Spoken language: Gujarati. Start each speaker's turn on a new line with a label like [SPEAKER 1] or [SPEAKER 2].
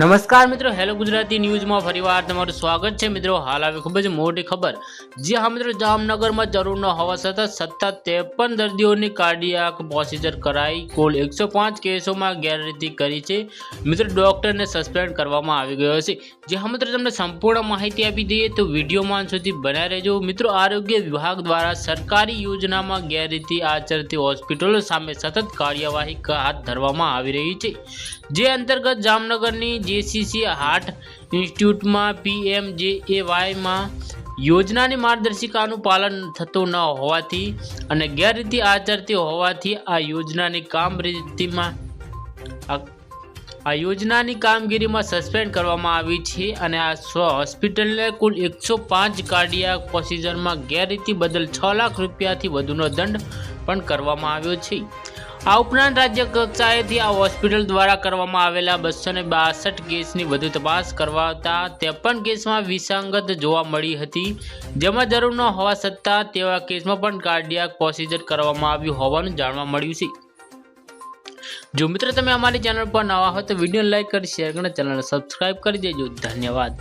[SPEAKER 1] નમસ્કાર મિત્રો, હેલો ગુજરાતી ન્યૂઝમાં ફરીવાર તમારું સ્વાગત છે મિત્રો। હાલ આવી ખૂબ જ મોટી ખબર। જી હા મિત્રો, જામનગરમાં જરૂર ન હોવા છતાં સતત 53 દર્દીઓની કાર્ડિયાક પ્રોસિજર કરાઈ। કુલ 105 કેસોમાં ગેરરીતિ કરી છે મિત્રો। ડોક્ટરને સસ્પેન્ડ કરવામાં આવી ગયો છે। જી હા મિત્રો, તમને સંપૂર્ણ માહિતી આપી દઈએ તો વિડીયોમાં અંત સુધી બન્યા રહેજો મિત્રો। આરોગ્ય વિભાગ દ્વારા સરકારી યોજનામાં ગેરરીતિ આચરતી હોસ્પિટલો સામે સતત કાર્યવાહી હાથ ધરવામાં આવી રહી છે। જે અંતર્ગત જામનગરની જેસીસી હાર્ટ ઇન્સ્ટિટ્યૂટમાં પીએમજેએવાયમાં યોજનાની માર્ગદર્શિકાનું પાલન થતું ન હોવાથી અને ગેરરીતિ આચરતી હોવાથી આ યોજનાની કામગીરીમાં સસ્પેન્ડ કરવામાં આવી છે અને આ હોસ્પિટલને કુલ 105 કાર્ડિયાક પ્રોસિજરમાં ગેરરીતિ બદલ 6 લાખ રૂપિયાથી વધુનો દંડ પણ કરવામાં આવ્યો છે। આ ઉપરાંત રાજ્ય કક્ષાએથી આ હોસ્પિટલ દ્વારા કરવામાં આવેલા 262 કેસની વધુ તપાસ કરવાતા 53 કેસમાં વિસંગત જોવા મળી હતી, જેમાં જરૂર ન હોવા છતાં તેવા કેસમાં પણ કાર્ડિયાક પ્રોસિજર કરવામાં આવ્યું હોવાનું જાણવા મળ્યું છે। જો મિત્રો તમે અમારી ચેનલ પર નવા હો તો વિડીયો લાઈક કરી શેર કરી ચેનલને સબસ્ક્રાઇબ કરી દેજો। ધન્યવાદ।